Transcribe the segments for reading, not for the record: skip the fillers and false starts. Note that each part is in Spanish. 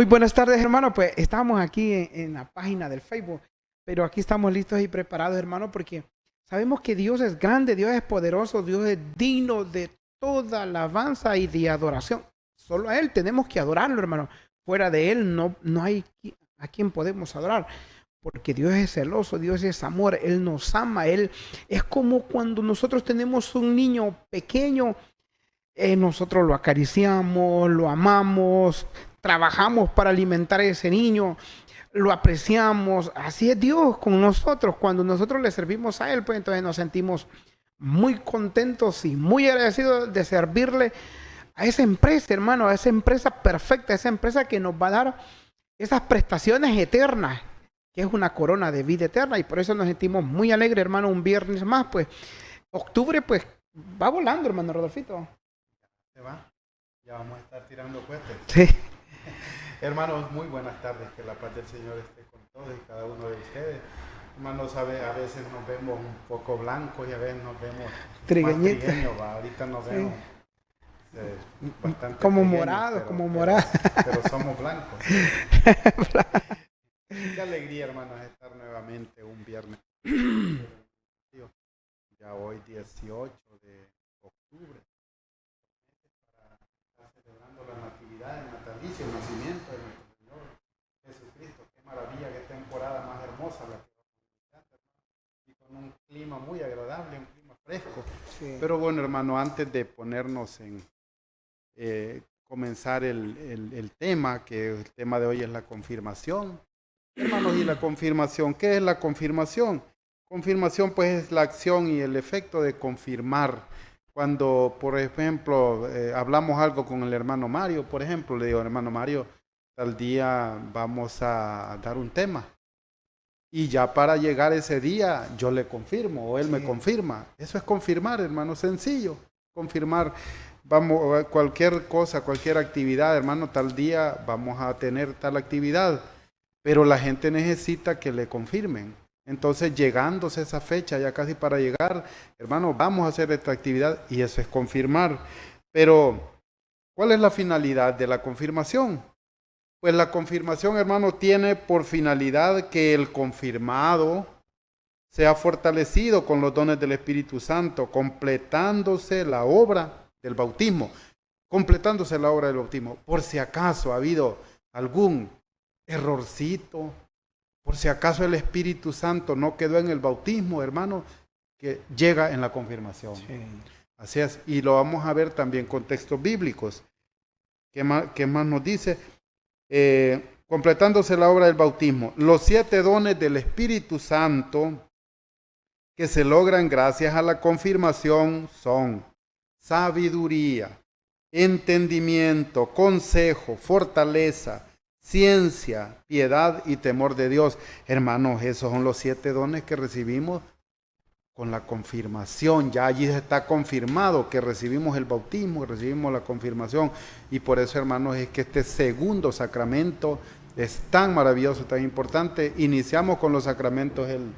Muy buenas tardes, hermano. Pues estamos aquí en la página del Facebook, pero aquí estamos listos y preparados, hermano, porque sabemos que Dios es grande, Dios es poderoso, Dios es digno de toda alabanza y de adoración. Solo a Él tenemos que adorarlo, hermano. Fuera de Él no hay a quien podemos adorar, porque Dios es celoso, Dios es amor, Él nos ama, Él es como cuando nosotros tenemos un niño pequeño. Nosotros lo acariciamos, lo amamos, trabajamos para alimentar a ese niño, lo apreciamos. Así es Dios con nosotros. Cuando nosotros le servimos a Él, pues entonces nos sentimos muy contentos y muy agradecidos de servirle a esa empresa, hermano, a esa empresa perfecta, a esa empresa que nos va a dar esas prestaciones eternas, que es una corona de vida eterna. Y por eso nos sentimos muy alegres, hermano, un viernes más. Pues octubre, pues va volando, hermano Rodolfito. Se va, ya vamos a estar tirando cohetes. Sí. Hermanos, muy buenas tardes, que la paz del Señor esté con todos y cada uno de ustedes. Hermanos, a veces nos vemos un poco blancos y a veces nos vemos más trigueños, ahorita nos vemos bastante como morados, pero somos blancos. Qué alegría, hermanos, estar nuevamente un viernes. Ya hoy 18 de octubre. Celebrando la natividad, el natalicio, el nacimiento de nuestro Señor Jesucristo. Qué maravilla, qué temporada más hermosa la que vamos a y con un clima muy agradable, un clima fresco. Sí. Pero bueno, hermano, antes de ponernos en comenzar el tema, que el tema de hoy es la confirmación. Hermanos, ¿y la confirmación? ¿Qué es la confirmación? Confirmación, pues, es la acción y el efecto de confirmar. Cuando, por ejemplo, hablamos algo con el hermano Mario, por ejemplo, le digo, hermano Mario, tal día vamos a dar un tema. Y ya para llegar ese día, yo le confirmo o él me confirma. Eso es confirmar, hermano, sencillo. Confirmar, vamos, cualquier cosa, cualquier actividad, hermano, tal día vamos a tener tal actividad. Pero la gente necesita que le confirmen. Entonces, llegándose esa fecha, ya casi para llegar, hermano, vamos a hacer esta actividad y eso es confirmar. Pero, ¿cuál es la finalidad de la confirmación? Pues la confirmación, hermano, tiene por finalidad que el confirmado sea fortalecido con los dones del Espíritu Santo, completándose la obra del bautismo. Completándose la obra del bautismo. Por si acaso ha habido algún errorcito, por si acaso el Espíritu Santo no quedó en el bautismo, hermano, que llega en la confirmación. Sí. Así es, y lo vamos a ver también con textos bíblicos. ¿Qué más nos dice? Completándose la obra del bautismo. Los 7 dones del Espíritu Santo que se logran gracias a la confirmación son sabiduría, entendimiento, consejo, fortaleza, ciencia, piedad y temor de Dios. Hermanos, esos son los 7 dones que recibimos con la confirmación. Ya allí está confirmado que recibimos el bautismo, recibimos la confirmación. Y por eso, hermanos, es que este segundo sacramento es tan maravilloso, tan importante. Iniciamos con los sacramentos el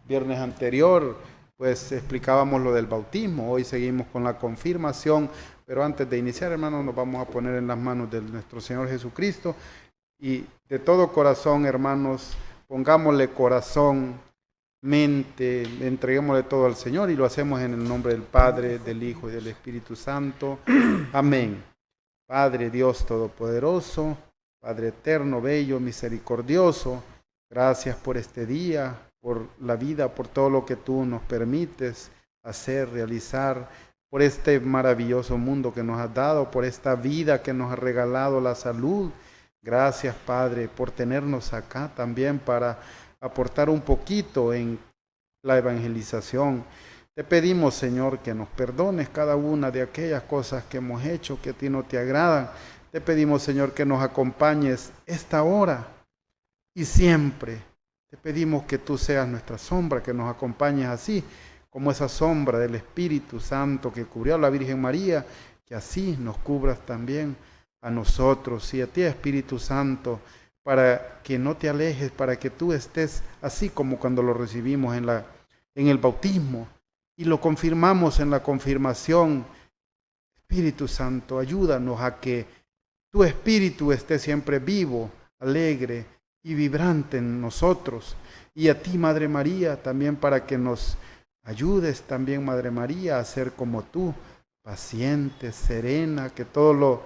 viernes anterior, pues explicábamos lo del bautismo. Hoy seguimos con la confirmación. Pero antes de iniciar, hermanos, nos vamos a poner en las manos de nuestro Señor Jesucristo. Y de todo corazón, hermanos, pongámosle corazón, mente, entreguémosle todo al Señor y lo hacemos en el nombre del Padre, del Hijo y del Espíritu Santo. Amén. Padre Dios Todopoderoso, Padre eterno, bello, misericordioso, gracias por este día, por la vida, por todo lo que tú nos permites hacer, realizar, por este maravilloso mundo que nos has dado, por esta vida que nos ha regalado, la salud. Gracias, Padre, por tenernos acá también para aportar un poquito en la evangelización. Te pedimos, Señor, que nos perdones cada una de aquellas cosas que hemos hecho que a ti no te agradan. Te pedimos, Señor, que nos acompañes esta hora y siempre. Te pedimos que tú seas nuestra sombra, que nos acompañes así, como esa sombra del Espíritu Santo que cubrió a la Virgen María, que así nos cubras también a nosotros y a ti, Espíritu Santo, para que no te alejes, para que tú estés así como cuando lo recibimos en el bautismo y lo confirmamos en la confirmación. Espíritu Santo, ayúdanos a que tu espíritu esté siempre vivo, alegre y vibrante en nosotros. Y a ti, Madre María, también para que nos ayudes también, Madre María, a ser como tú, paciente, serena, que todo lo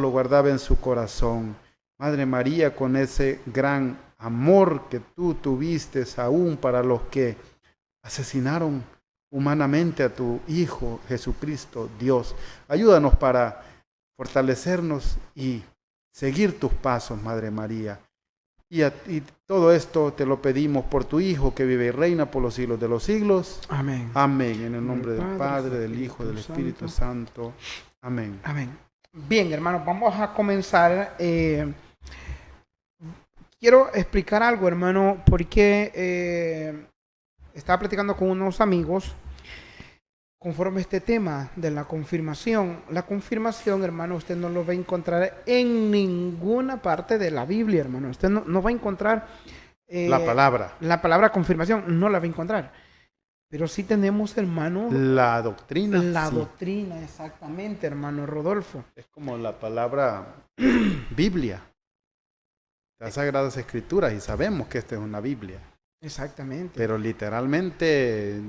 guardaba en su corazón. Madre María, con ese gran amor que tú tuviste aún para los que asesinaron humanamente a tu Hijo Jesucristo, Dios. Ayúdanos para fortalecernos y seguir tus pasos, Madre María. Y todo esto te lo pedimos por tu Hijo que vive y reina por los siglos de los siglos. Amén. Amén. En el nombre del Padre, del Hijo, del Espíritu Santo. Amén. Amén. Bien, hermanos, vamos a comenzar. Quiero explicar algo, hermano, porque estaba platicando con unos amigos conforme a este tema de la confirmación. La confirmación, hermano, usted no lo va a encontrar en ninguna parte de la Biblia, hermano. Usted no va a encontrar la palabra confirmación, no la va a encontrar. Pero sí tenemos, hermano, la doctrina. La sí. doctrina, exactamente, hermano Rodolfo. Es como la palabra Biblia. Las Sagradas Escrituras, y sabemos que esta es una Biblia. Exactamente. Pero literalmente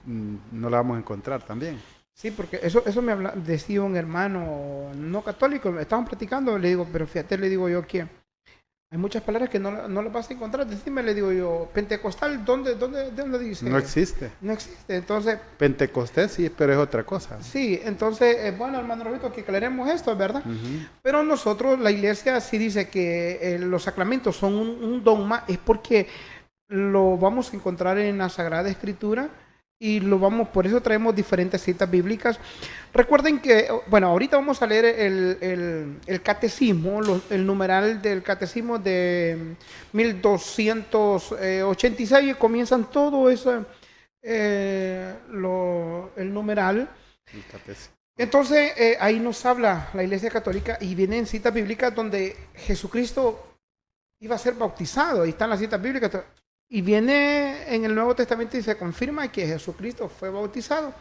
no la vamos a encontrar también. Sí, porque eso me decía un hermano no católico, estaban platicando, le digo, pero fíjate, le digo yo que hay muchas palabras que no las vas a encontrar. Decime, le digo yo, pentecostal, ¿dónde dice? No existe. No existe, entonces... Pentecostés sí, pero es otra cosa. Sí, entonces, bueno, hermano Robito, que aclaremos esto, ¿verdad? Uh-huh. Pero nosotros, la iglesia sí dice que los sacramentos son un dogma, es porque lo vamos a encontrar en la Sagrada Escritura y por eso traemos diferentes citas bíblicas. Recuerden que, bueno, ahorita vamos a leer el catecismo, el numeral del catecismo de 1286, y comienzan todo eso, el numeral. El catecismo. Entonces, ahí nos habla la Iglesia Católica y vienen citas bíblicas donde Jesucristo iba a ser bautizado. Ahí están las citas bíblicas. Y viene en el Nuevo Testamento y se confirma que Jesucristo fue bautizado.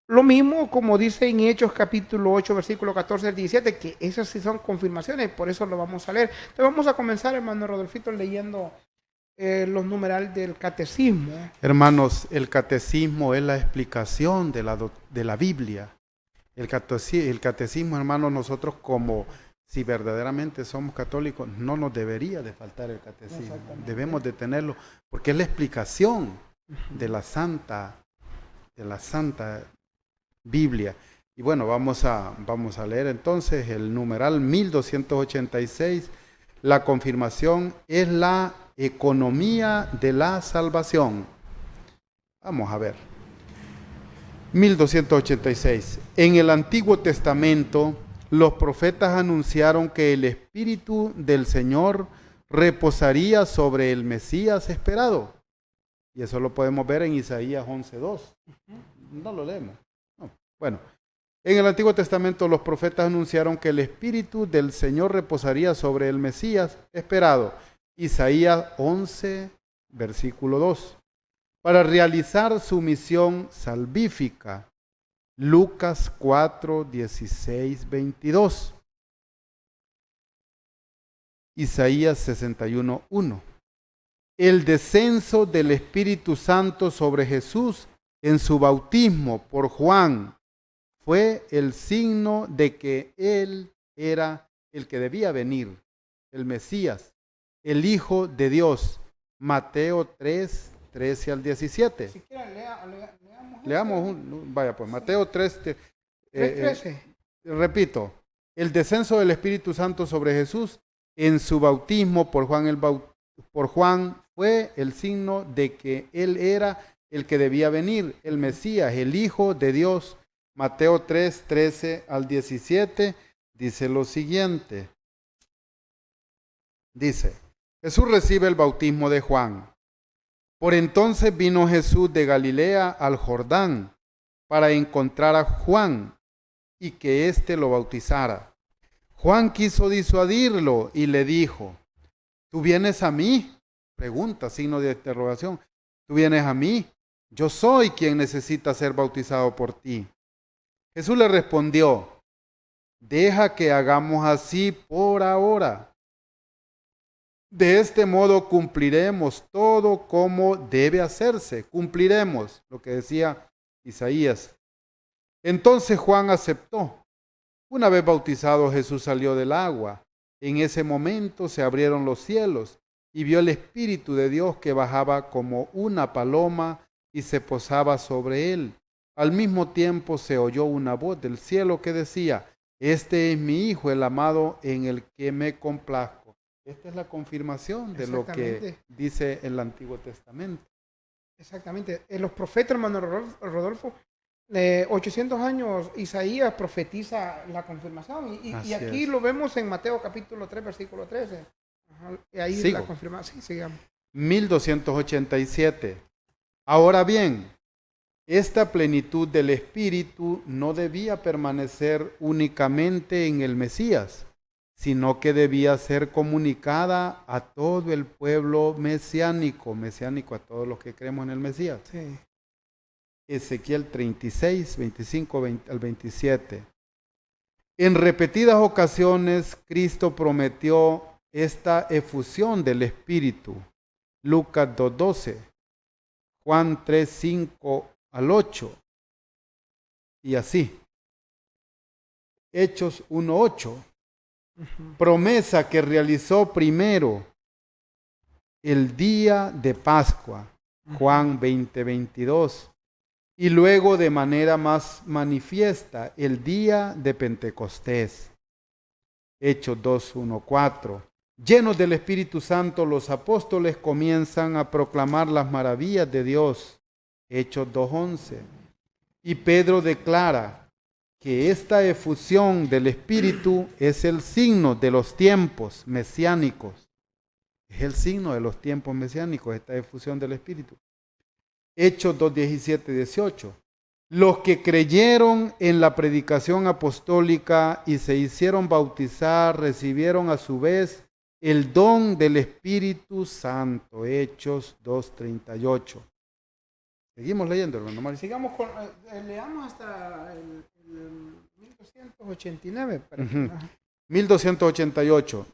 Lo mismo como dice en Hechos capítulo 8, versículo 14 al 17, que esas sí son confirmaciones, por eso lo vamos a leer. Entonces vamos a comenzar, hermano Rodolfito, leyendo los numerales del catecismo. Hermanos, el catecismo es la explicación de la Biblia. El catecismo, hermanos, nosotros como... Si verdaderamente somos católicos, no nos debería de faltar el catecismo. Debemos de tenerlo, porque es la explicación de la Santa Biblia. Y bueno, vamos a leer entonces el numeral 1286. La confirmación es la economía de la salvación. Vamos a ver. 1286. En el Antiguo Testamento, los profetas anunciaron que el Espíritu del Señor reposaría sobre el Mesías esperado. Y eso lo podemos ver en Isaías 11:2. No lo leemos. No. Bueno, en el Antiguo Testamento los profetas anunciaron que el Espíritu del Señor reposaría sobre el Mesías esperado. Isaías 11, versículo 2. Para realizar su misión salvífica. Lucas 4, 16, 22. Isaías 61, 1. El descenso del Espíritu Santo sobre Jesús en su bautismo por Juan fue el signo de que Él era el que debía venir, el Mesías, el Hijo de Dios. Mateo 3, 13 al 17. Si quieren, Leamos vaya pues, Mateo 3, 13. Repito, el descenso del Espíritu Santo sobre Jesús en su bautismo por Juan fue el signo de que Él era el que debía venir, el Mesías, el Hijo de Dios. Mateo 3, 13 al 17 dice lo siguiente. Dice, Jesús recibe el bautismo de Juan. Por entonces vino Jesús de Galilea al Jordán para encontrar a Juan y que éste lo bautizara. Juan quiso disuadirlo y le dijo, ¿tú vienes a mí? Pregunta, signo de interrogación. ¿Tú vienes a mí? Yo soy quien necesita ser bautizado por ti. Jesús le respondió, deja que hagamos así por ahora. De este modo cumpliremos todo como debe hacerse. Cumpliremos lo que decía Isaías. Entonces Juan aceptó. Una vez bautizado, Jesús salió del agua. En ese momento se abrieron los cielos y vio el Espíritu de Dios que bajaba como una paloma y se posaba sobre él. Al mismo tiempo se oyó una voz del cielo que decía: Este es mi Hijo, el amado, en el que me complazco. Esta es la confirmación de lo que dice el Antiguo Testamento. Exactamente. Los profetas, hermano Rodolfo, 800 años, Isaías profetiza la confirmación. Y aquí lo vemos en Mateo capítulo 3, versículo 13. Ajá, y ahí es la confirmación. Sí, sigamos. 1287. Ahora bien, esta plenitud del Espíritu no debía permanecer únicamente en el Mesías, sino que debía ser comunicada a todo el pueblo mesiánico a todos los que creemos en el Mesías. Sí. Ezequiel 36, 25 al 27. En repetidas ocasiones, Cristo prometió esta efusión del Espíritu. Lucas 2:12, Juan 3:5 al 8, y así. Hechos 1:8. Promesa que realizó primero el día de Pascua, Juan 20:22, y luego de manera más manifiesta el día de Pentecostés, Hechos 2:1-4. Llenos del Espíritu Santo, los apóstoles comienzan a proclamar las maravillas de Dios, Hechos 2:11, y Pedro declara que esta efusión del Espíritu es el signo de los tiempos mesiánicos. Es el signo de los tiempos mesiánicos, esta efusión del Espíritu. Hechos 2:17-18. Los que creyeron en la predicación apostólica y se hicieron bautizar, recibieron a su vez el don del Espíritu Santo. Hechos 2:38. Seguimos leyendo, hermano Mario. Sigamos con, leamos hasta el 1289. 1288.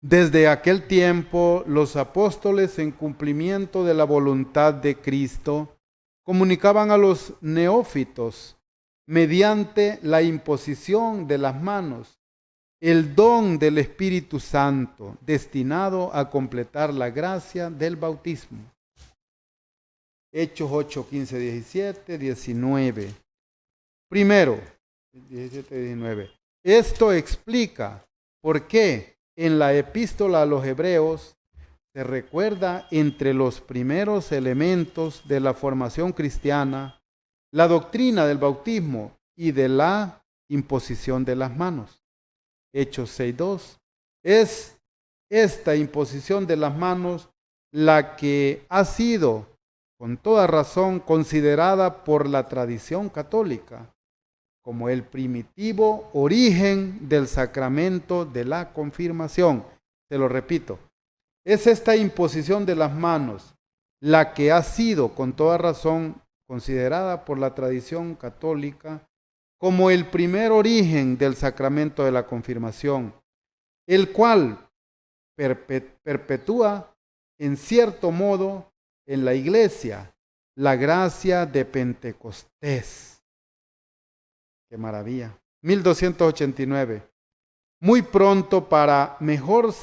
Desde aquel tiempo, los apóstoles, en cumplimiento de la voluntad de Cristo, comunicaban a los neófitos, mediante la imposición de las manos, el don del Espíritu Santo, destinado a completar la gracia del bautismo. Hechos 8, 15, 17, 19. Primero, 17, 19. Esto explica por qué en la epístola a los Hebreos se recuerda entre los primeros elementos de la formación cristiana la doctrina del bautismo y de la imposición de las manos. Hechos 6:2. Es esta imposición de las manos la que ha sido, con toda razón, considerada por la tradición católica como el primitivo origen del sacramento de la confirmación. Te lo repito, es esta imposición de las manos la que ha sido, con toda razón, considerada por la tradición católica como el primer origen del sacramento de la confirmación, el cual perpetúa, en cierto modo, en la Iglesia, la gracia de Pentecostés. ¡Qué maravilla! 1289. Muy pronto para mejor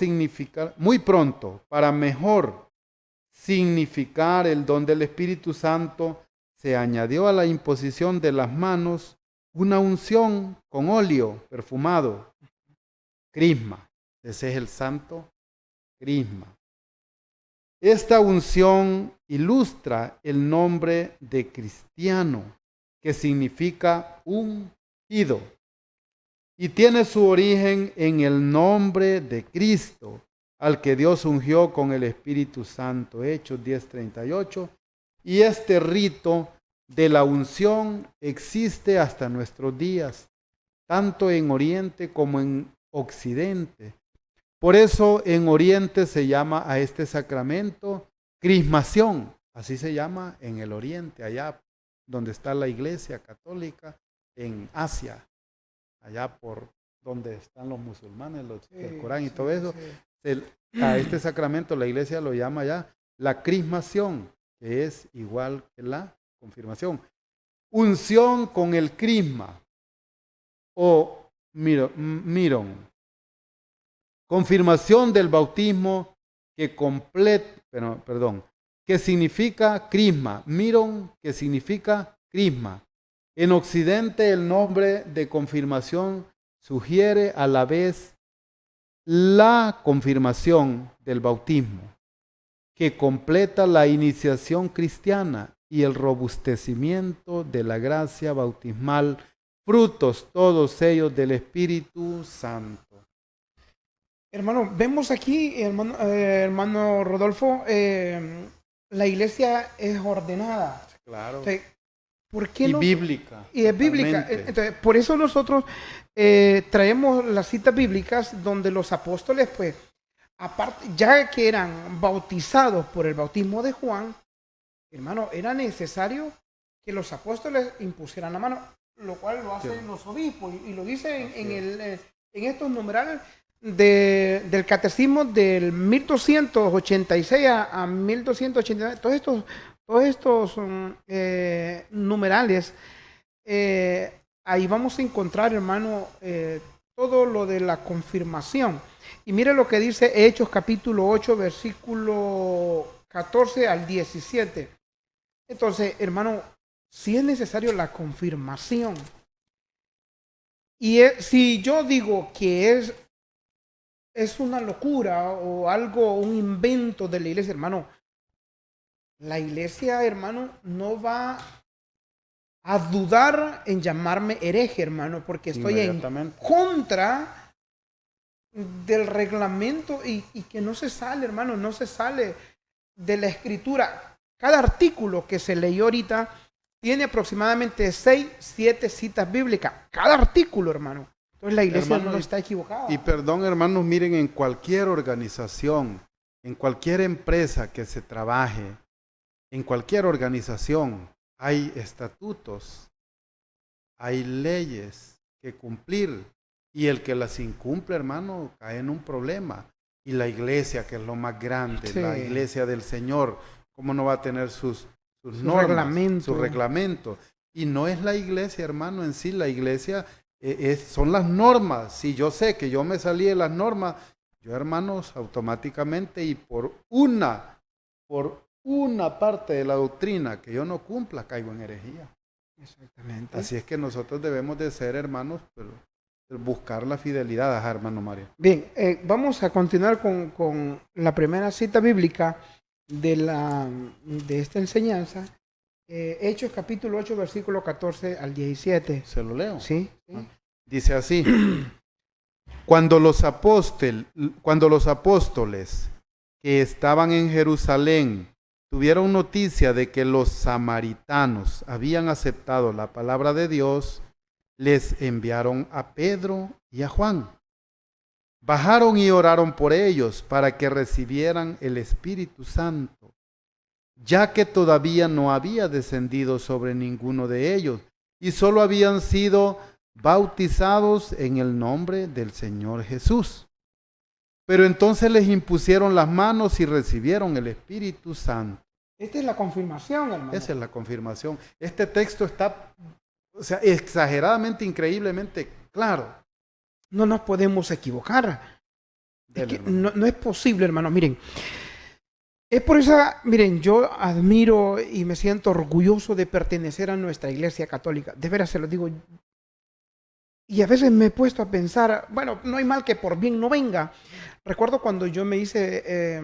significar el don del Espíritu Santo, se añadió a la imposición de las manos una unción con óleo perfumado, crisma. Ese es el santo crisma. Esta unción ilustra el nombre de cristiano, que significa ungido, y tiene su origen en el nombre de Cristo, al que Dios ungió con el Espíritu Santo. Hechos 10:38. Y este rito de la unción existe hasta nuestros días, tanto en Oriente como en Occidente. Por eso en Oriente se llama a este sacramento crismación, así se llama en el Oriente, allá donde está la Iglesia Católica, en Asia. allá por donde están los musulmanes, el Sí, Corán y sí, todo eso. sí. A este sacramento la iglesia lo llama ya la crismación, que es igual que la confirmación. Unción con el crisma o mirón. Confirmación del bautismo que significa crisma. Mirón, que significa crisma. En Occidente el nombre de confirmación sugiere a la vez la confirmación del bautismo, que completa la iniciación cristiana y el robustecimiento de la gracia bautismal, frutos todos ellos del Espíritu Santo. Hermano, vemos aquí, hermano Rodolfo, la iglesia es ordenada. Claro. O sea, ¿por qué Y no? bíblica. Y es bíblica. Totalmente. Entonces, por eso nosotros traemos las citas bíblicas donde los apóstoles, pues, aparte, ya que eran bautizados por el bautismo de Juan, hermano, era necesario que los apóstoles impusieran la mano, lo cual lo hacen los obispos y lo dicen en estos numerales del catecismo del 1286 a 1289. Todos estos numerales, ahí vamos a encontrar, hermano, todo lo de la confirmación. Y mire lo que dice Hechos capítulo 8, versículo 14 al 17. Entonces, hermano, si es necesario la confirmación. Y si yo digo que es una locura o algo, un invento de la iglesia, hermano, la iglesia, hermano, no va a dudar en llamarme hereje, hermano, porque estoy en contra del reglamento y que no se sale, hermano, no se sale de la escritura. Cada artículo que se leyó ahorita tiene aproximadamente 6, 7 citas bíblicas. Cada artículo, hermano. Entonces la iglesia hermano, no está equivocada. Y perdón, hermanos, miren, en cualquier organización, en cualquier empresa que se trabaje, en cualquier organización, hay estatutos, hay leyes que cumplir. Y el que las incumple, hermano, cae en un problema. Y la iglesia, que es lo más grande, Sí. la iglesia del Señor, ¿cómo no va a tener sus normas, su reglamento? Y no es la iglesia, hermano, en sí. La iglesia son las normas. Si yo sé que yo me salí de las normas, yo, hermanos, automáticamente y por una parte de la doctrina que yo no cumpla, caigo en herejía. Exactamente. Así es que nosotros debemos de ser, hermanos, pero buscar la fidelidad, hermano Mario. Bien, vamos a continuar con la primera cita bíblica de esta enseñanza. Hechos capítulo 8, versículo 14 al 17. ¿Se lo leo? Sí. Dice así: cuando los apóstoles que estaban en Jerusalén tuvieron noticia de que los samaritanos habían aceptado la palabra de Dios, les enviaron a Pedro y a Juan. Bajaron y oraron por ellos para que recibieran el Espíritu Santo, ya que todavía no había descendido sobre ninguno de ellos y solo habían sido bautizados en el nombre del Señor Jesús. Pero entonces les impusieron las manos y recibieron el Espíritu Santo. Esta es la confirmación, hermano. Esa es la confirmación. Este texto está, exageradamente, increíblemente claro. No nos podemos equivocar. Es que no es posible, hermano. Miren, es por esa, miren, yo admiro y me siento orgulloso de pertenecer a nuestra iglesia católica. De veras se lo digo. Y a veces me he puesto a pensar, bueno, no hay mal que por bien no venga. Recuerdo cuando yo me hice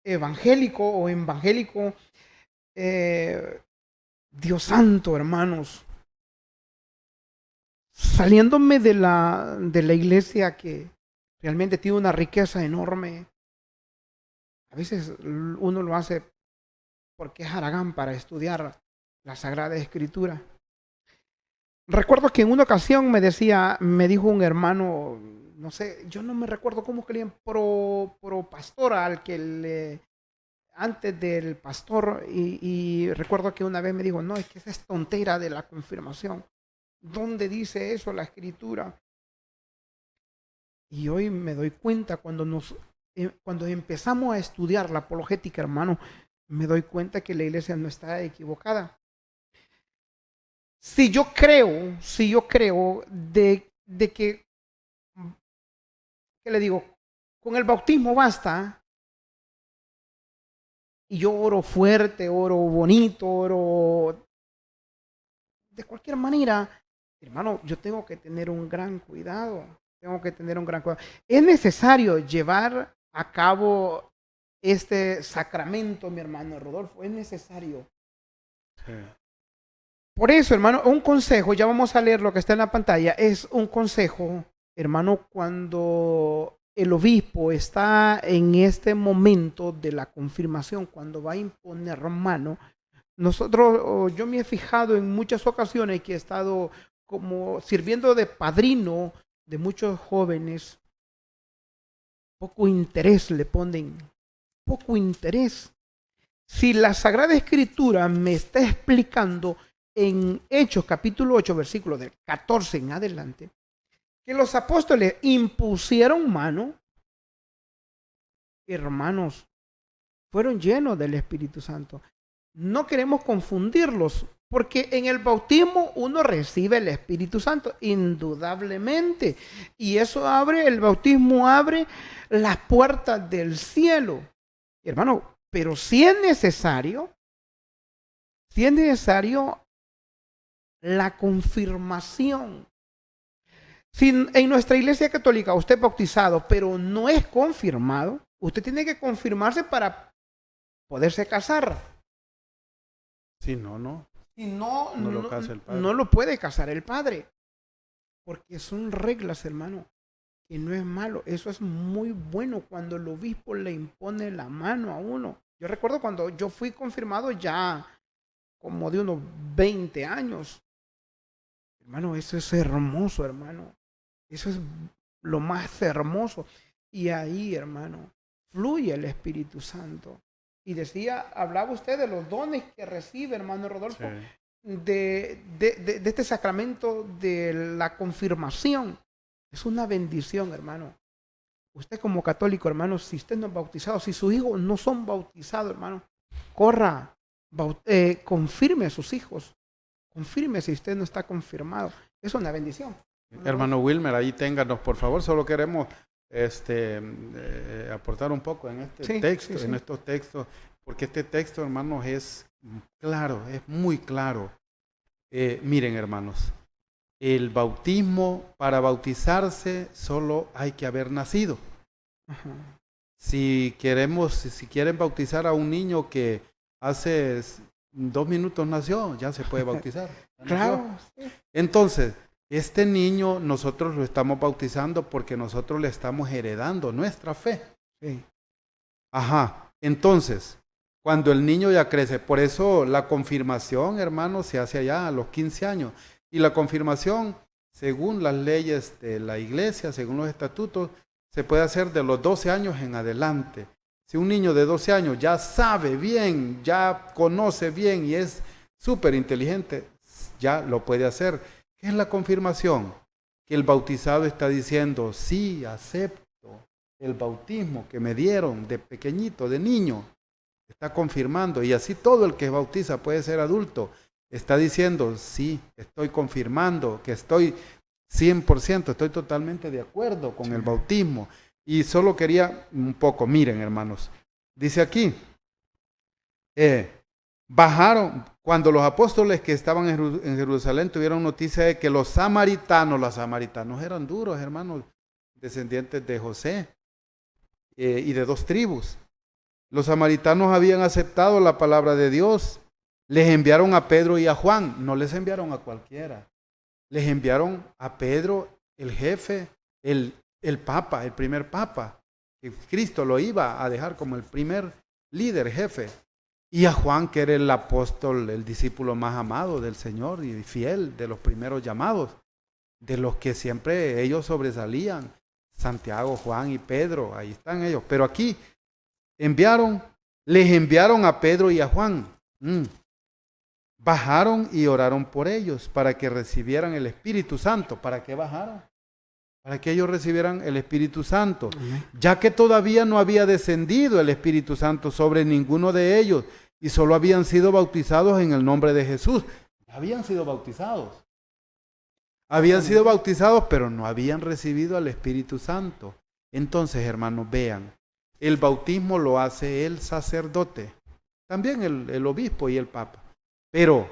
evangélico o evangélico, Dios santo, hermanos, saliéndome de la iglesia que realmente tiene una riqueza enorme. A veces uno lo hace porque es haragán para estudiar la Sagrada Escritura. Recuerdo que en una ocasión me dijo un hermano, no sé, yo no me recuerdo cómo que le llaman, pro pastora, al que antes del pastor, y recuerdo que una vez me dijo, no, es que esa es tontera de la confirmación. ¿Dónde dice eso la Escritura? Y hoy me doy cuenta cuando empezamos a estudiar la apologética, hermano, me doy cuenta que la iglesia no está equivocada. Si yo creo de que, ¿qué le digo? Con el bautismo basta, y yo oro fuerte, oro bonito, oro de cualquier manera, hermano, yo tengo que tener un gran cuidado. Es necesario llevar a cabo este sacramento, mi hermano Rodolfo, es necesario. Sí. Por eso, hermano, un consejo, ya vamos a leer lo que está en la pantalla, es un consejo, hermano, cuando el obispo está en este momento de la confirmación, cuando va a imponer mano. Yo me he fijado en muchas ocasiones que he estado como sirviendo de padrino de muchos jóvenes. Poco interés le ponen, poco interés. Si la Sagrada Escritura me está explicando en Hechos capítulo 8, versículo del 14 en adelante, que los apóstoles impusieron mano, hermanos, fueron llenos del Espíritu Santo. No queremos confundirlos, porque en el bautismo uno recibe el Espíritu Santo, indudablemente. Y eso el bautismo abre las puertas del cielo. Hermano, pero si es necesario la confirmación. Si en nuestra iglesia católica usted es bautizado, pero no es confirmado, usted tiene que confirmarse para poderse casar. Si no. Si no, No lo casa el padre. No lo puede casar el padre. Porque son reglas, hermano, que no es malo. Eso es muy bueno cuando el obispo le impone la mano a uno. Yo recuerdo cuando yo fui confirmado ya como de unos 20 años. Hermano, eso es hermoso, hermano. Eso es lo más hermoso. Y ahí, hermano, fluye el Espíritu Santo. Y hablaba usted de los dones que recibe, hermano Rodolfo, sí, de este sacramento de la confirmación. Es una bendición, hermano. Usted como católico, hermano, si usted no es bautizado, si sus hijos no son bautizados, hermano, corra, confirme a sus hijos. Confirme si usted no está confirmado. Es una bendición. Hermano Wilmer, ahí ténganos, por favor. Solo queremos aportar un poco en este texto, en estos textos, porque este texto, hermanos, es claro, es muy claro. Miren, hermanos, el bautismo, para bautizarse, solo hay que haber nacido. Ajá. Si quieren bautizar a un niño que hace 2 minutos nació, ya se puede bautizar. Claro. Entonces, este niño nosotros lo estamos bautizando porque nosotros le estamos heredando nuestra fe. Sí. Ajá. Entonces, cuando el niño ya crece, por eso la confirmación, hermano, se hace allá a los 15 años. Y la confirmación, según las leyes de la iglesia, según los estatutos, se puede hacer de los 12 años en adelante. Si un niño de 12 años ya sabe bien, ya conoce bien y es súper inteligente, ya lo puede hacer. ¿Qué es la confirmación? Que el bautizado está diciendo, sí, acepto el bautismo que me dieron de pequeñito, de niño. Está confirmando, y así todo el que bautiza puede ser adulto. Está diciendo, sí, estoy confirmando que estoy 100%, estoy totalmente de acuerdo con el bautismo. Y solo quería un poco, miren hermanos, dice aquí, bajaron, cuando los apóstoles que estaban en Jerusalén tuvieron noticia de que los samaritanos eran duros, hermanos, descendientes de José y de 2 tribus. Los samaritanos habían aceptado la palabra de Dios. Les enviaron a Pedro y a Juan, no les enviaron a cualquiera. Les enviaron a Pedro, el jefe, el papa, el primer papa, que Cristo lo iba a dejar como el primer líder, jefe. Y a Juan, que era el apóstol, el discípulo más amado del Señor y fiel, de los primeros llamados, de los que siempre ellos sobresalían. Santiago, Juan y Pedro, ahí están ellos. Pero aquí les enviaron a Pedro y a Juan. bajaron y oraron por ellos para que recibieran el Espíritu Santo. ¿Para qué bajaron? Para que ellos recibieran el Espíritu Santo, ya que todavía no había descendido el Espíritu Santo sobre ninguno de ellos y solo habían sido bautizados en el nombre de Jesús. Habían sido bautizados. Habían sido bautizados, pero no habían recibido al Espíritu Santo. Entonces, hermanos, vean, el bautismo lo hace el sacerdote, también el obispo y el papa, pero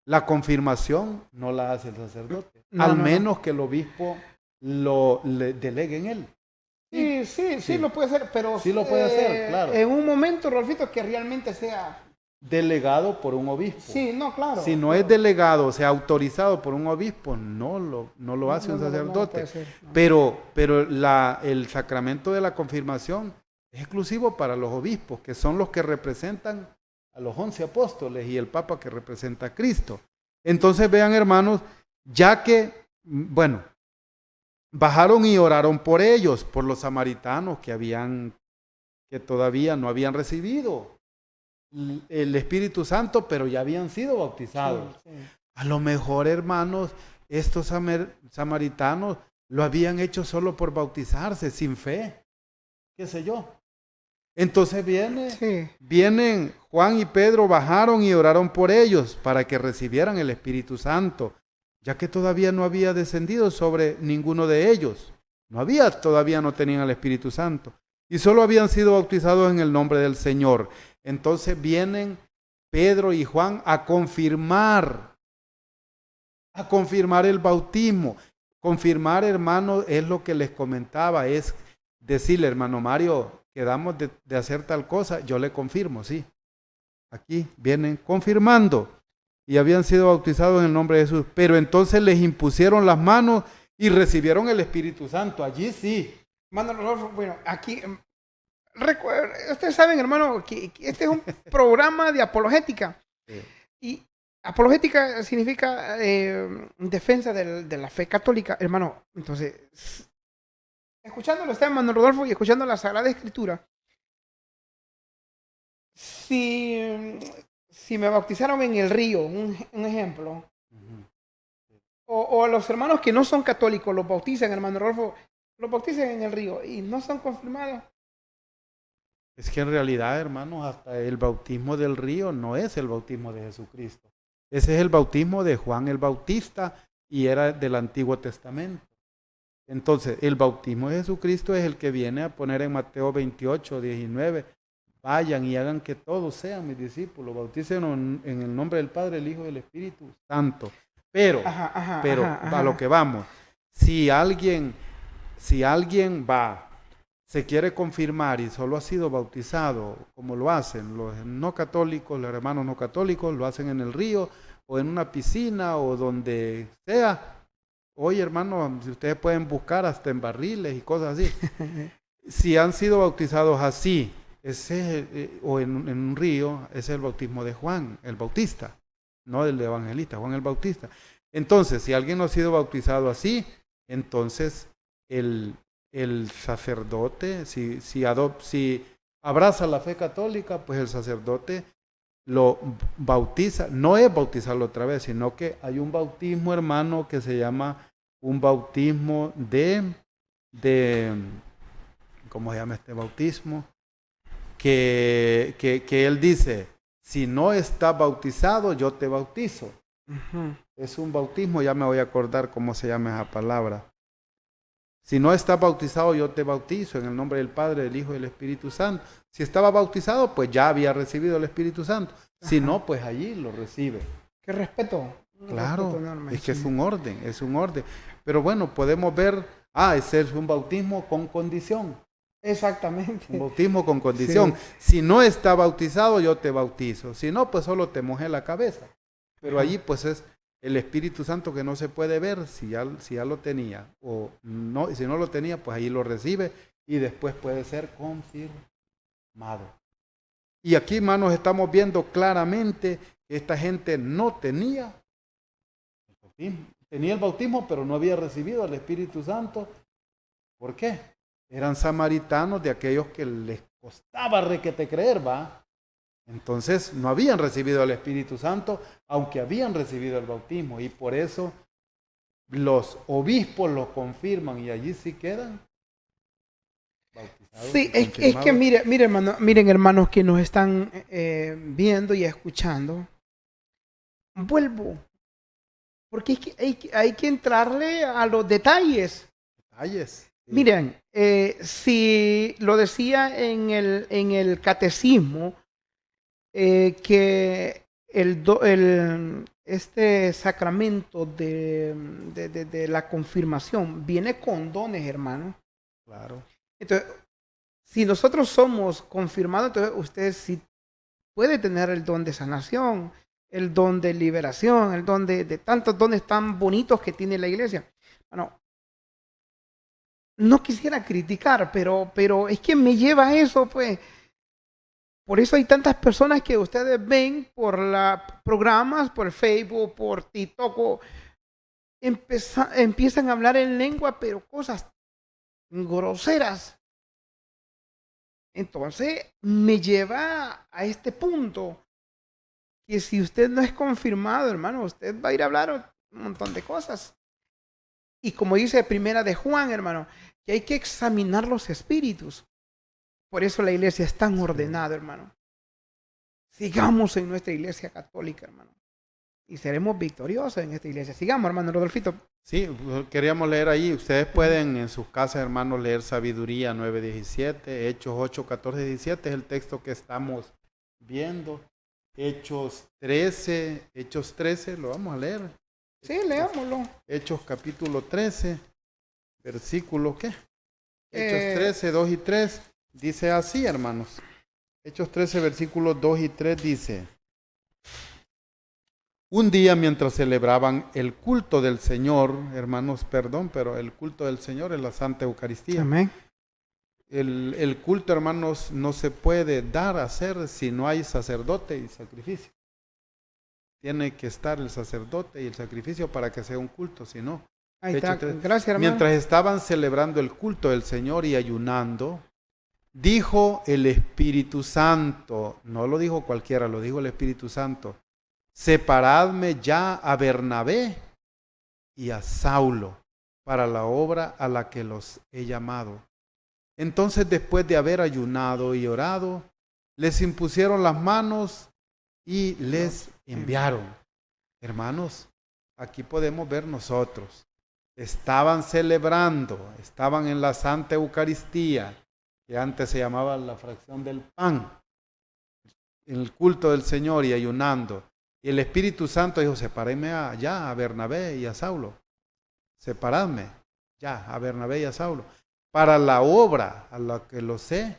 la confirmación no la hace el sacerdote, al menos que el obispo le delegue en él. Sí, lo puede hacer, pero sí lo puede hacer, claro. En un momento, Rolfito, que realmente sea delegado por un obispo. Sí, no, claro. Si no es delegado, o sea, autorizado por un obispo, no lo hace un sacerdote. No ser, no. Pero el sacramento de la confirmación es exclusivo para los obispos, que son los que representan a los 11 apóstoles y el Papa que representa a Cristo. Entonces vean, hermanos, ya que, bueno, bajaron y oraron por ellos, por los samaritanos que todavía no habían recibido el Espíritu Santo, pero ya habían sido bautizados. Sí. A lo mejor, hermanos, estos samaritanos lo habían hecho solo por bautizarse, sin fe, qué sé yo. Entonces vienen Juan y Pedro, bajaron y oraron por ellos para que recibieran el Espíritu Santo, ya que todavía no había descendido sobre ninguno de ellos. Todavía no tenían el Espíritu Santo. Y solo habían sido bautizados en el nombre del Señor. Entonces vienen Pedro y Juan a confirmar el bautismo. Confirmar, hermano, es lo que les comentaba, es decirle, hermano Mario, quedamos de hacer tal cosa, yo le confirmo, sí. Aquí vienen confirmando. Y habían sido bautizados en el nombre de Jesús. Pero entonces les impusieron las manos y recibieron el Espíritu Santo. Allí sí. Bueno, aquí, ustedes saben, hermano, que este es un programa de apologética. Sí. Y apologética significa defensa de la fe católica, hermano. Entonces, escuchándolo usted, hermano Rodolfo, y escuchando la Sagrada Escritura, si me bautizaron en el río, un ejemplo, o los hermanos que no son católicos los bautizan, hermano Rodolfo, los bautizan en el río y no son confirmados. Es que en realidad, hermanos, hasta el bautismo del río no es el bautismo de Jesucristo. Ese es el bautismo de Juan el Bautista y era del Antiguo Testamento. Entonces, el bautismo de Jesucristo es el que viene a poner en Mateo 28, 19. Vayan y hagan que todos sean mis discípulos. Bautícenlos en el nombre del Padre, el Hijo y del Espíritu Santo. Pero a lo que vamos. Si alguien se quiere confirmar y solo ha sido bautizado, como lo hacen los no católicos, los hermanos no católicos, lo hacen en el río o en una piscina o donde sea. Oye, hermano, si ustedes pueden buscar hasta en barriles y cosas así. Si han sido bautizados así, o en un río, ese es el bautismo de Juan, el Bautista, no del evangelista, Juan el Bautista. Entonces, si alguien no ha sido bautizado así, entonces el sacerdote, si abraza la fe católica, pues el sacerdote lo bautiza. No es bautizarlo otra vez, sino que hay un bautismo, hermano, que se llama un bautismo de ¿cómo se llama este bautismo? Que él dice, si no estás bautizado, yo te bautizo. Es un bautismo, ya me voy a acordar cómo se llama esa palabra. Si no estás bautizado, yo te bautizo en el nombre del Padre, del Hijo y del Espíritu Santo. Si estaba bautizado, pues ya había recibido el Espíritu Santo. Si no, pues allí lo recibe. ¡Qué respeto! Claro, respeto enorme, es que es un orden. Pero bueno, podemos ver, ese es un bautismo con condición. Exactamente. Un bautismo con condición. Sí. Si no está bautizado, yo te bautizo. Si no, pues solo te mojé la cabeza. Pero allí pues es el Espíritu Santo que no se puede ver si ya lo tenía. O no, si no lo tenía, pues ahí lo recibe y después puede ser confirmado. Y aquí, hermanos, estamos viendo claramente que esta gente no tenía el bautismo. Tenía el bautismo, pero no había recibido el Espíritu Santo. ¿Por qué? Eran samaritanos, de aquellos que les costaba requete creer, ¿va? Entonces no habían recibido el Espíritu Santo, aunque habían recibido el bautismo. Y por eso los obispos lo confirman y allí sí quedan bautizados. Sí, es que miren hermanos que nos están viendo y escuchando. Vuelvo, porque es que hay que entrarle a los detalles. Detalles. Sí. Miren, si lo decía en el catecismo, que este sacramento de la confirmación viene con dones, hermano. Claro. Entonces, si nosotros somos confirmados, entonces usted sí puede tener el don de sanación, el don de liberación, el don de tantos dones tan bonitos que tiene la iglesia. Bueno, no quisiera criticar, pero es que me lleva a eso, pues. Por eso hay tantas personas que ustedes ven por programas, por Facebook, por TikTok, empiezan a hablar en lengua, pero cosas groseras. Entonces, me lleva a este punto, que si usted no es confirmado, hermano, usted va a ir a hablar un montón de cosas. Y como dice Primera de Juan, hermano, que hay que examinar los espíritus. Por eso la iglesia es tan ordenada, hermano. Sigamos en nuestra iglesia católica, hermano. Y seremos victoriosos en esta iglesia. Sigamos, hermano Rodolfito. Sí, queríamos leer ahí. Ustedes pueden en sus casas, hermanos, leer Sabiduría 9:17, Hechos 8:14-17, es el texto que estamos viendo. Hechos 13, lo vamos a leer. Sí, leámoslo. Hechos capítulo 13, versículo ¿qué? Hechos 13, 2 y 3, dice así, hermanos. Hechos 13, versículos 2 y 3 dice: un día mientras celebraban el culto del Señor, hermanos, perdón, pero el culto del Señor es la Santa Eucaristía. Amén. El culto, hermanos, no se puede dar a hacer si no hay sacerdote y sacrificio. Tiene que estar el sacerdote y el sacrificio para que sea un culto, si no. Ahí está. Gracias, hermano. Mientras estaban celebrando el culto del Señor y ayunando, dijo el Espíritu Santo, no lo dijo cualquiera, lo dijo el Espíritu Santo: separadme ya a Bernabé y a Saulo para la obra a la que los he llamado. Entonces, después de haber ayunado y orado, les impusieron las manos y les enviaron. Hermanos, aquí podemos ver nosotros. Estaban celebrando, estaban en la Santa Eucaristía, que antes se llamaba la fracción del pan, en el culto del Señor y ayunando. Y el Espíritu Santo dijo: sepárenme ya a Bernabé y a Saulo. Separadme ya a Bernabé y a Saulo para la obra a la que los he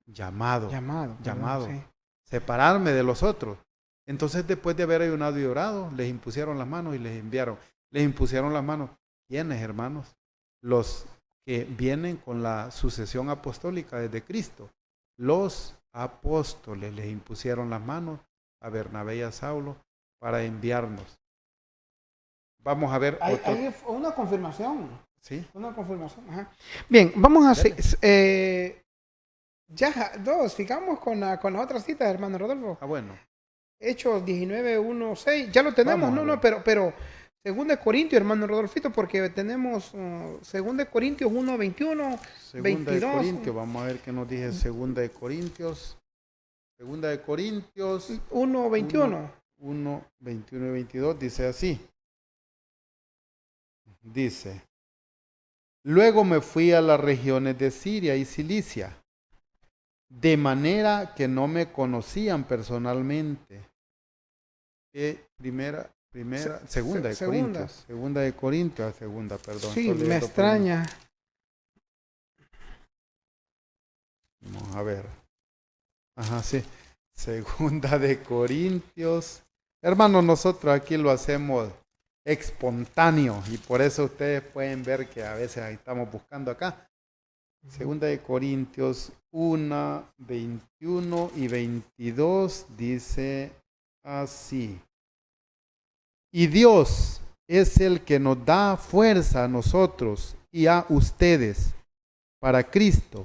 llamado. Sí. Separarme de los otros. Entonces, después de haber ayunado y orado, les impusieron las manos y les enviaron. Les impusieron las manos. ¿Quiénes, hermanos? Los que vienen con la sucesión apostólica desde Cristo. Los apóstoles les impusieron las manos a Bernabé y a Saulo para enviarnos. Vamos a ver otro. Hay una confirmación. Sí. Una confirmación. Ajá. Bien, vamos a hacer. Sigamos con la otra cita, hermano Rodolfo. Bueno. Hechos 19:1-6. Ya lo tenemos, pero 2 Corintios, hermano Rodolfito, porque tenemos 2 Corintios 1:21, 22. 2 Corintios, vamos a ver qué nos dice 2 Corintios. 2 Corintios 1:21. 1:21 y 22 dice así. Dice: luego me fui a las regiones de Siria y Cilicia, de manera que no me conocían personalmente. Segunda de Corintios, perdón. Sí, me extraña. Vamos a ver. Ajá, sí. 2 de Corintios. Hermanos, nosotros aquí lo hacemos espontáneo y por eso ustedes pueden ver que a veces ahí estamos buscando acá. 2 de Corintios 1, 21 y 22 dice así: y Dios es el que nos da fuerza a nosotros y a ustedes para Cristo.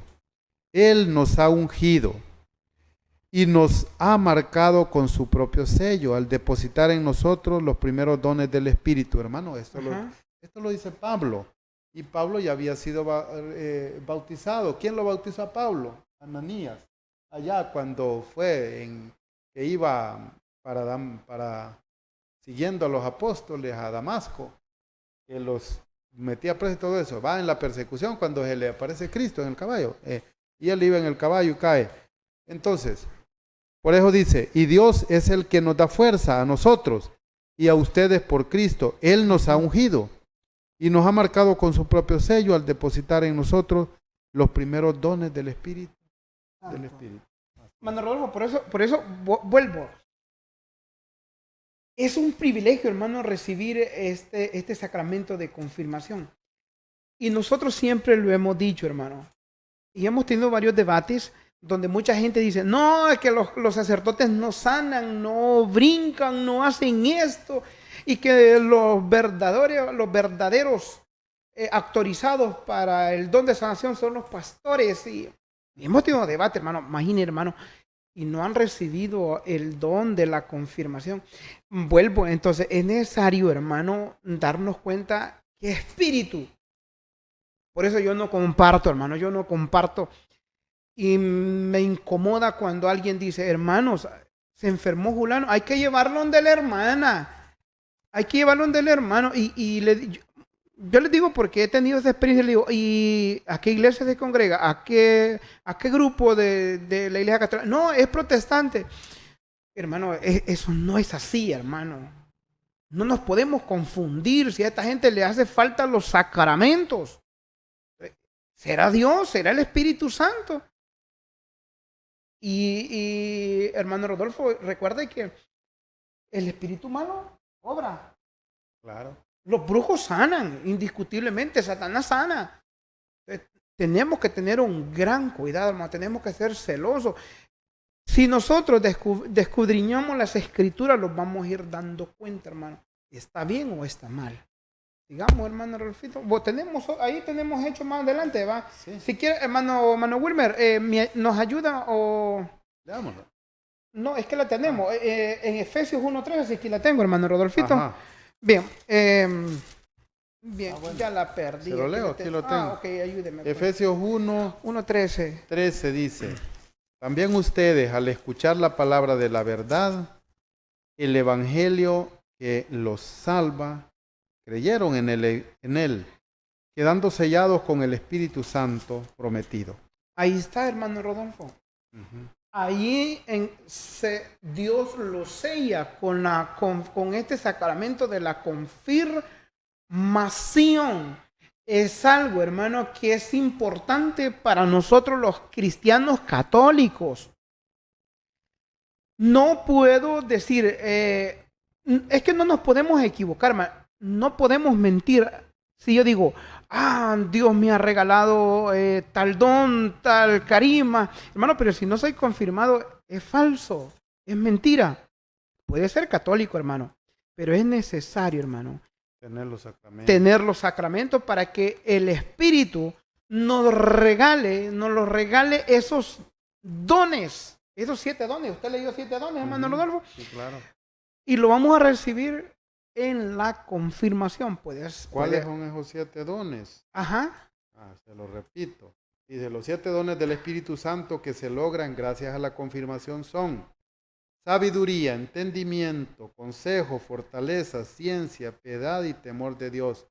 Él nos ha ungido y nos ha marcado con su propio sello al depositar en nosotros los primeros dones del Espíritu. Hermano, esto lo dice Pablo. Y Pablo ya había sido bautizado. ¿Quién lo bautizó a Pablo? Ananías. Allá cuando que iba siguiendo a los apóstoles a Damasco, que los metía preso y todo eso. Va en la persecución cuando se le aparece Cristo en el caballo. Y él iba en el caballo y cae. Entonces, por eso dice, y Dios es el que nos da fuerza a nosotros y a ustedes por Cristo. Él nos ha ungido y nos ha marcado con su propio sello al depositar en nosotros los primeros dones del Espíritu. Hermano Rodolfo, por eso vuelvo. Es un privilegio, hermano, recibir este sacramento de confirmación. Y nosotros siempre lo hemos dicho, hermano. Y hemos tenido varios debates donde mucha gente dice, no, es que los sacerdotes no sanan, no brincan, no hacen esto. Y que los verdaderos autorizados para el don de sanación son los pastores. Y hemos tenido debate, hermano. Imagine, hermano, y no han recibido el don de la confirmación. Vuelvo, entonces es necesario, hermano, darnos cuenta que espíritu. Por eso yo no comparto, hermano, yo no comparto. Y me incomoda cuando alguien dice, hermanos, se enfermó Julano, hay que llevarlo donde la hermana. Hay que llevarlo donde el hermano. Yo les digo porque he tenido esa experiencia. Le digo, ¿y a qué iglesia se congrega? ¿A qué grupo de la iglesia católica? No, es protestante. Hermano, eso no es así, hermano. No nos podemos confundir. Si a esta gente le hace falta los sacramentos, ¿será Dios? ¿Será el Espíritu Santo? Y hermano Rodolfo, recuerde que el espíritu malo obra. Claro. Los brujos sanan, indiscutiblemente. Satanás sana. Tenemos que tener un gran cuidado, hermano. Tenemos que ser celosos. Si nosotros descudriñamos las escrituras, los vamos a ir dando cuenta, hermano. ¿Está bien o está mal? Digamos, hermano Rolfito. Ahí tenemos hecho más adelante, ¿va? Sí. Si quiere, hermano Wilmer, ¿nos ayuda o...? Veámoslo. No, es que la tenemos. En Efesios 1.13, aquí la tengo, hermano Rodolfito. Ajá. Bien, bueno. Ya la perdí. Se lo leo, aquí lo tengo. Ok, ayúdeme. Efesios 1.13. 13 dice, también ustedes al escuchar la palabra de la verdad, el evangelio que los salva, creyeron en él, quedando sellados con el Espíritu Santo prometido. Ahí está, hermano Rodolfo. Uh-huh. Ahí Dios lo sella con este sacramento de la confirmación. Es algo, hermano, que es importante para nosotros los cristianos católicos. No puedo decir, es que no nos podemos equivocar, hermano. No podemos mentir. Si yo digo, Dios me ha regalado tal don, tal carisma. Hermano, pero si no soy confirmado, es falso, es mentira. Puede ser católico, hermano, pero es necesario, hermano, tener los sacramentos para que el Espíritu nos regale esos dones, esos 7 dones. Usted leyó 7 dones, hermano Rodolfo. Sí, claro. Y lo vamos a recibir en la confirmación. ¿Cuáles son esos 7 dones? Ajá. Se lo repito. Y de los 7 dones del Espíritu Santo que se logran gracias a la confirmación son sabiduría, entendimiento, consejo, fortaleza, ciencia, piedad y temor de Dios.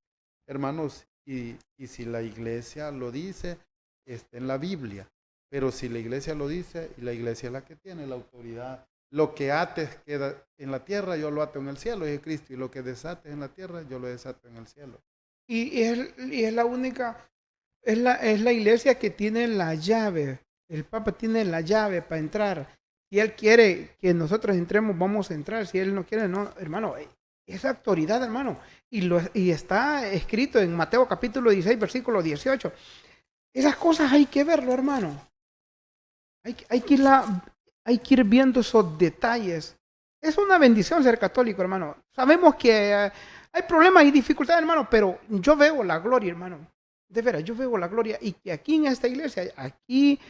Hermanos, y si la iglesia lo dice, está en la Biblia. Pero si la iglesia lo dice, y la iglesia es la que tiene la autoridad. Lo que ates queda en la tierra, yo lo ato en el cielo, dice Cristo. Y lo que desates en la tierra, yo lo desato en el cielo. Y es la única, es la iglesia que tiene la llave. El Papa tiene la llave para entrar. Si Él quiere que nosotros entremos, vamos a entrar. Si Él no quiere, no, hermano. Esa autoridad, hermano. Y está escrito en Mateo capítulo 16, versículo 18. Esas cosas hay que verlo, hermano. Hay que ir viendo esos detalles. Es una bendición ser católico, hermano. Sabemos que hay problemas y dificultades, hermano, pero yo veo la gloria, hermano. De veras, yo veo la gloria. Y que aquí en esta iglesia, aquí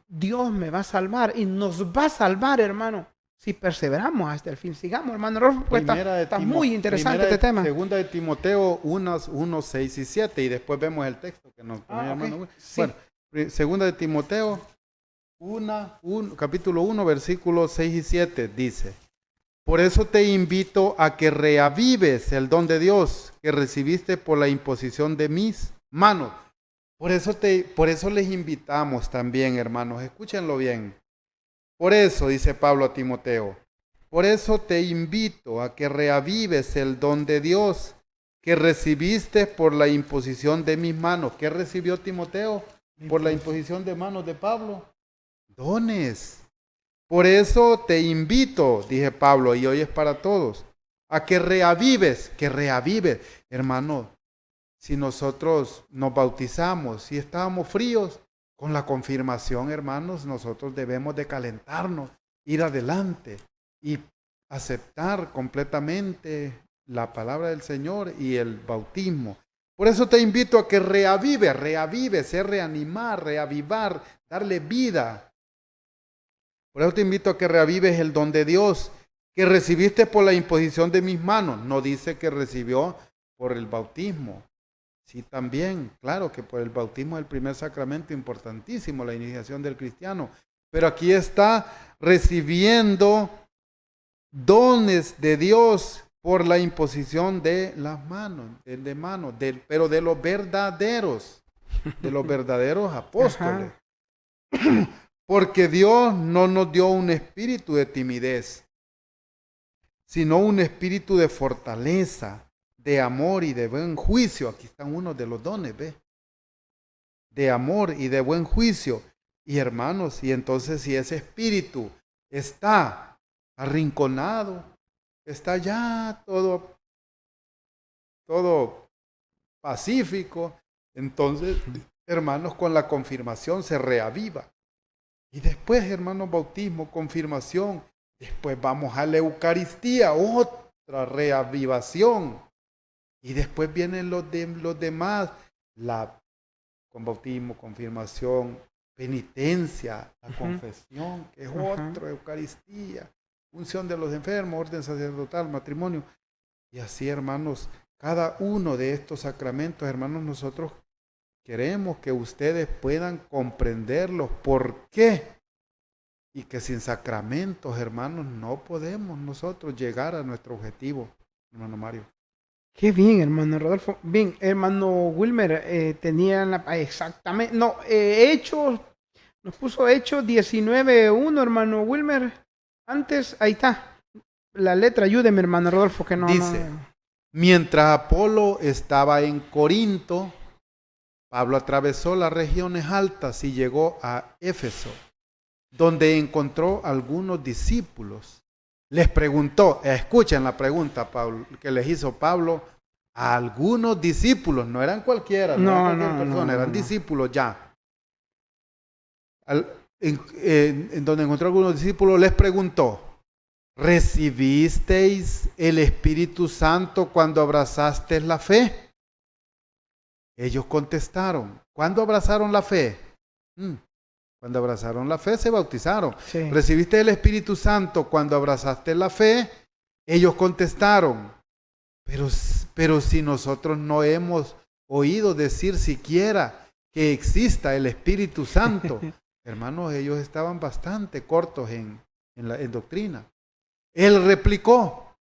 Dios me va a salvar y nos va a salvar, hermano, si perseveramos hasta el fin. Sigamos, hermano Rolfo, pues está muy interesante este tema. Segunda de Timoteo 1, 6 y 7, y después vemos el texto que nos pone hermano. Sí. Bueno, segunda de Timoteo capítulo 1, versículos 6 y 7 dice: por eso te invito a que reavives el don de Dios que recibiste por la imposición de mis manos. Por eso les invitamos también, hermanos, escúchenlo bien. Por eso, dice Pablo a Timoteo, por eso te invito a que reavives el don de Dios que recibiste por la imposición de mis manos. ¿Qué recibió Timoteo por la imposición de manos de Pablo? Dones. Por eso te invito, dije Pablo, y hoy es para todos, a que reavives, hermano. Si nosotros nos bautizamos, si estábamos fríos, con la confirmación, hermanos, nosotros debemos de calentarnos, ir adelante y aceptar completamente la palabra del Señor y el bautismo. Por eso te invito a que reavives, es reanimar, reavivar, darle vida. Por eso te invito a que reavives el don de Dios que recibiste por la imposición de mis manos. No dice que recibió por el bautismo. Sí, también, claro que por el bautismo es el primer sacramento importantísimo, la iniciación del cristiano. Pero aquí está recibiendo dones de Dios por la imposición de las manos, pero de los verdaderos apóstoles. Porque Dios no nos dio un espíritu de timidez, sino un espíritu de fortaleza, de amor y de buen juicio. Aquí están unos de los dones, ¿ve? De amor y de buen juicio. Y hermanos, y entonces si ese espíritu está arrinconado, está ya todo pacífico, entonces, hermanos, con la confirmación se reaviva. Y después, hermanos, bautismo, confirmación, después vamos a la Eucaristía, otra reavivación. Y después vienen los demás, con bautismo, confirmación, penitencia, la confesión, que es otra Eucaristía, unción de los enfermos, orden sacerdotal, matrimonio. Y así, hermanos, cada uno de estos sacramentos, hermanos, nosotros queremos que ustedes puedan comprenderlos. ¿Por qué? Y que sin sacramentos, hermanos, no podemos nosotros llegar a nuestro objetivo, hermano Mario. Qué bien, hermano Rodolfo. Bien, hermano Wilmer, exactamente, no, Hechos, nos puso Hechos 19:1, hermano Wilmer. Antes, ahí está. La letra, ayúdeme, hermano Rodolfo, que no. Dice, mientras Apolo estaba en Corinto, Pablo atravesó las regiones altas y llegó a Éfeso, donde encontró algunos discípulos. Les preguntó, escuchen la pregunta Pablo, que les hizo Pablo a algunos discípulos, no eran cualquiera, eran discípulos ya. En donde encontró algunos discípulos, les preguntó, ¿recibisteis el Espíritu Santo cuando abrazasteis la fe? Ellos contestaron, ¿cuándo abrazaron la fe? Cuando abrazaron la fe se bautizaron. Sí. ¿Recibiste el Espíritu Santo cuando abrazaste la fe? Ellos contestaron, pero si nosotros no hemos oído decir siquiera que exista el Espíritu Santo. Hermanos, ellos estaban bastante cortos en doctrina. Él replicó,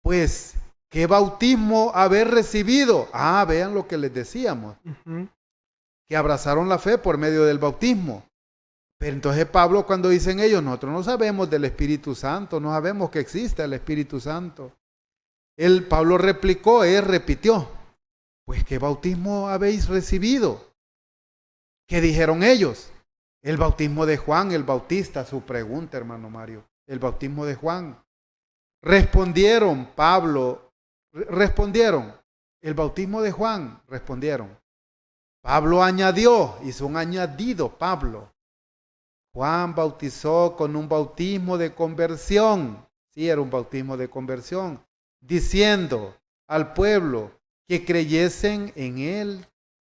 pues, ¿qué bautismo haber recibido? Vean lo que les decíamos. Que abrazaron la fe por medio del bautismo. Pero entonces Pablo, cuando dicen ellos, nosotros no sabemos del Espíritu Santo, no sabemos que existe el Espíritu Santo. Pablo replicó, repitió, pues ¿qué bautismo habéis recibido? ¿Qué dijeron ellos? El bautismo de Juan el Bautista, su pregunta, hermano Mario, el bautismo de Juan. Respondieron, el bautismo de Juan, respondieron. Pablo añadió, hizo un añadido Pablo. Juan bautizó con un bautismo de conversión. Sí, era un bautismo de conversión. Diciendo al pueblo que creyesen en él,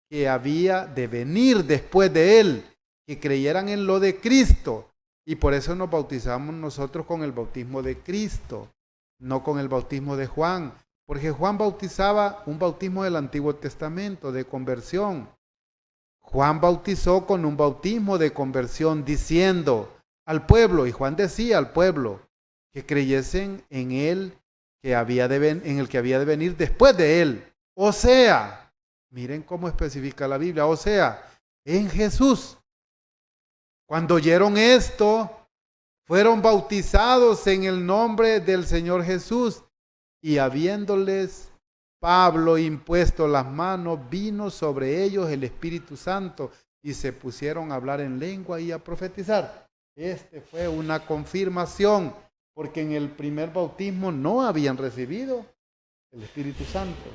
que había de venir después de él, que creyeran en lo de Cristo. Y por eso nos bautizamos nosotros con el bautismo de Cristo, no con el bautismo de Juan. Porque Juan bautizaba un bautismo del Antiguo Testamento, de conversión. Juan bautizó con un bautismo de conversión, diciendo al pueblo, y Juan decía al pueblo, que creyesen en él, en el que había de venir después de él. O sea, miren cómo especifica la Biblia, o sea, en Jesús. Cuando oyeron esto, fueron bautizados en el nombre del Señor Jesús, y habiéndoles Pablo impuesto las manos, vino sobre ellos el Espíritu Santo, y se pusieron a hablar en lengua y a profetizar. Fue una confirmación, porque en el primer bautismo no habían recibido el Espíritu Santo.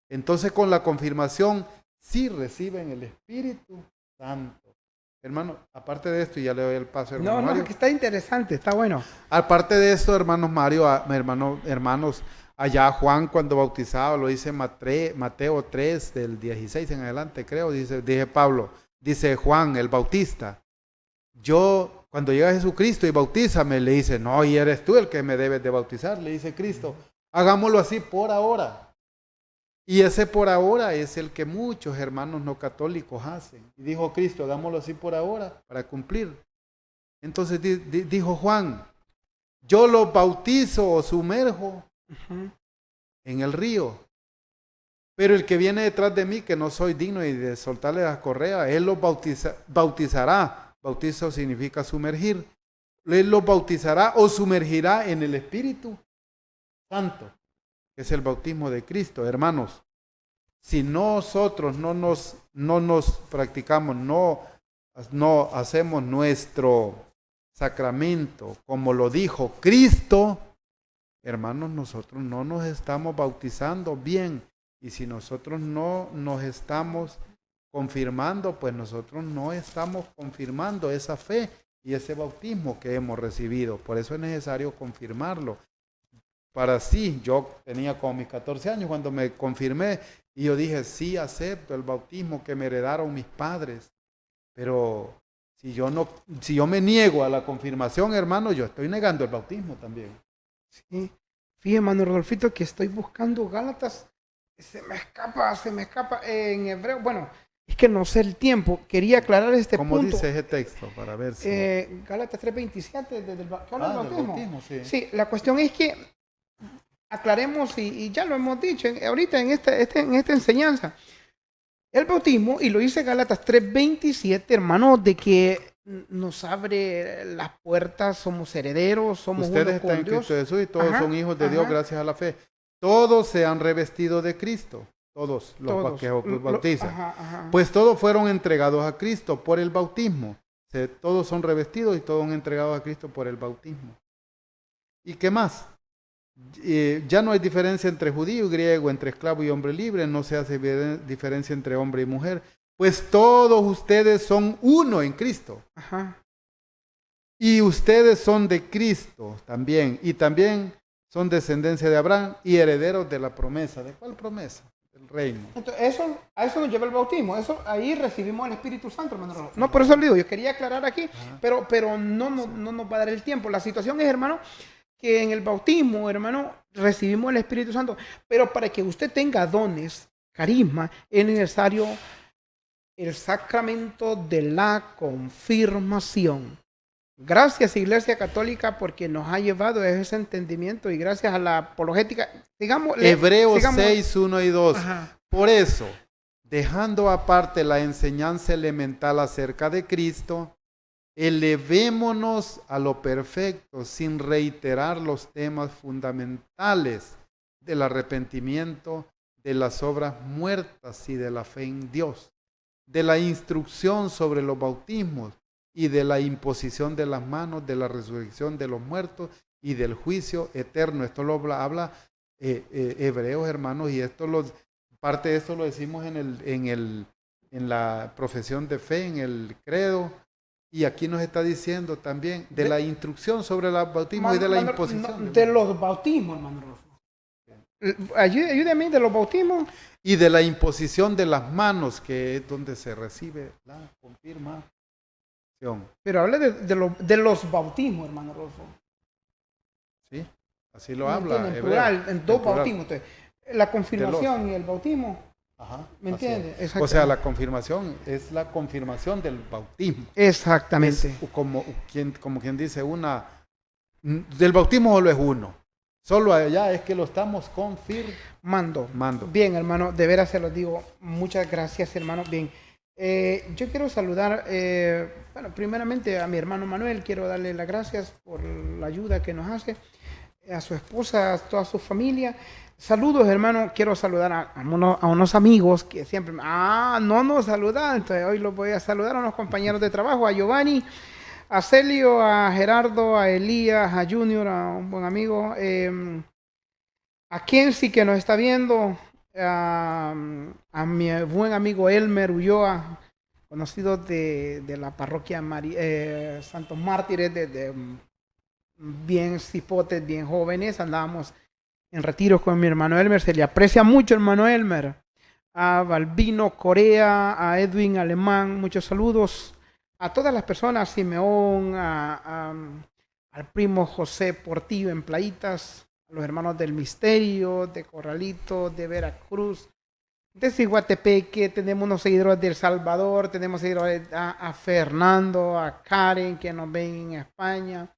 Entonces con la confirmación sí reciben el Espíritu Santo. Hermano, aparte de esto, y ya le doy el paso, hermano Mario. No, que está interesante, está bueno. Aparte de esto, hermanos Mario, hermanos, allá Juan cuando bautizaba, lo dice Mateo 3, del 16 en adelante, creo, dice Pablo, dice Juan, el bautista, cuando llega Jesucristo y bautízame, le dice, no, y eres tú el que me debes de bautizar, le dice Cristo, hagámoslo así por ahora. Y ese por ahora es el que muchos hermanos no católicos hacen. Y dijo Cristo, hagámoslo así por ahora, para cumplir. Entonces dijo Juan, yo los bautizo o sumerjo en el río. Pero el que viene detrás de mí, que no soy digno de soltarle las correas, él los bautizará. Bautizo significa sumergir. Él los bautizará o sumergirá en el Espíritu Santo. Es el bautismo de Cristo, hermanos. Si nosotros no nos practicamos, no hacemos nuestro sacramento como lo dijo Cristo, hermanos, nosotros no nos estamos bautizando bien. Y si nosotros no nos estamos confirmando, pues nosotros no estamos confirmando esa fe y ese bautismo que hemos recibido. Por eso es necesario confirmarlo. Para sí, yo tenía como mis 14 años cuando me confirmé y yo dije, sí, acepto el bautismo que me heredaron mis padres. Pero si yo me niego a la confirmación, hermano, yo estoy negando el bautismo también. Sí. Fíjate, hermano Rodolfito, que estoy buscando Gálatas. Se me escapa en hebreo. Bueno, es que no sé el tiempo. Quería aclarar este punto. ¿Cómo dice ese texto? Para ver si... Gálatas 3:27, ¿qué habla del bautismo? Sí. Sí, la cuestión es que aclaremos, y ya lo hemos dicho ahorita en esta enseñanza. El bautismo, y lo dice Gálatas 3:27, hermano, de que nos abre las puertas, somos herederos, somos ustedes uno con están en Dios. Cristo Jesús y todos son hijos de Dios gracias a la fe. Todos se han revestido de Cristo, todos los que bautizan. Pues todos fueron entregados a Cristo por el bautismo. Todos son revestidos y todos son entregados a Cristo por el bautismo. ¿Y qué más? Ya no hay diferencia entre judío y griego, entre esclavo y hombre libre, no se hace diferencia entre hombre y mujer, pues todos ustedes son uno en Cristo. Y ustedes son de Cristo también, y también son descendencia de Abraham y herederos de la promesa. ¿De cuál promesa? Del reino. Entonces, a eso nos lleva el bautismo. Ahí recibimos el Espíritu Santo, hermano. No, por eso le digo, yo quería aclarar aquí, pero no nos va a dar el tiempo. La situación es, hermano, que en el bautismo, hermano, recibimos el Espíritu Santo, pero para que usted tenga dones, carisma, es necesario el sacramento de la confirmación. Gracias, Iglesia Católica, porque nos ha llevado a ese entendimiento y gracias a la apologética. Hebreos 6, 1 y 2. Por eso, dejando aparte la enseñanza elemental acerca de Cristo, elevémonos a lo perfecto sin reiterar los temas fundamentales del arrepentimiento, de las obras muertas y de la fe en Dios, de la instrucción sobre los bautismos y de la imposición de las manos, de la resurrección de los muertos y del juicio eterno. Esto lo habla Hebreos, hermanos, y parte de esto lo decimos en la profesión de fe, en el credo. Y aquí nos está diciendo también de la instrucción sobre el bautismo y de la imposición. De los bautismos, hermano. Ayúdame de los bautismos. Y de la imposición de las manos, que es donde se recibe la confirmación. Pero habla de los bautismos, hermano Rodolfo. Sí, así lo habla. En plural, en dos bautismos. Entonces, la confirmación y el bautismo. Ajá, ¿Me entiendes? O sea, la confirmación es la confirmación del bautismo. Exactamente. Es como quien dice del bautismo solo es uno. Solo allá es que lo estamos confirmando. Bien, hermano, de veras se los digo. Muchas gracias, hermano. Bien. Yo quiero saludar, bueno, primeramente a mi hermano Manuel. Quiero darle las gracias por la ayuda que nos hace. A su esposa, a toda su familia. Saludos, hermano. Quiero saludar a unos amigos que siempre... no nos saludan. Entonces hoy los voy a saludar a unos compañeros de trabajo, a Giovanni, a Celio, a Gerardo, a Elías, a Junior, a un buen amigo, a Kenzie que nos está viendo, a mi buen amigo Elmer Ulloa, conocido de la parroquia Santos Mártires, de bien cipotes, bien jóvenes. Andábamos en retiros con mi hermano Elmer. Se le aprecia mucho, hermano Elmer. A Balbino Corea, a Edwin Alemán, muchos saludos. A todas las personas, Simeón, al primo José Portillo en Playitas, a los hermanos del Misterio, de Corralito, de Veracruz, de Ciguatepeque. Tenemos unos seguidores de El Salvador, tenemos seguidores a Fernando, a Karen, que nos ven en España,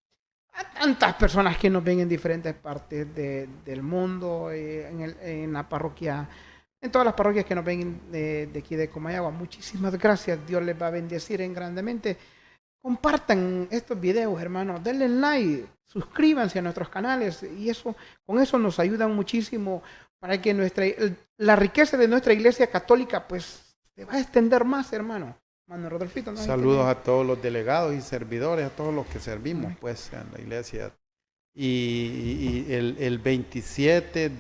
a tantas personas que nos ven en diferentes partes del mundo, en la parroquia, en todas las parroquias que nos ven de aquí de Comayagua. Muchísimas gracias. Dios les va a bendecir en grandemente. Compartan estos videos, hermanos. Denle like, suscríbanse a nuestros canales y con eso nos ayudan muchísimo para que la riqueza de nuestra iglesia católica pues se va a extender más, hermano. Hermano Rodolfito, ¿no? Saludos a todos los delegados y servidores, a todos los que servimos pues en la iglesia. Y el 27 de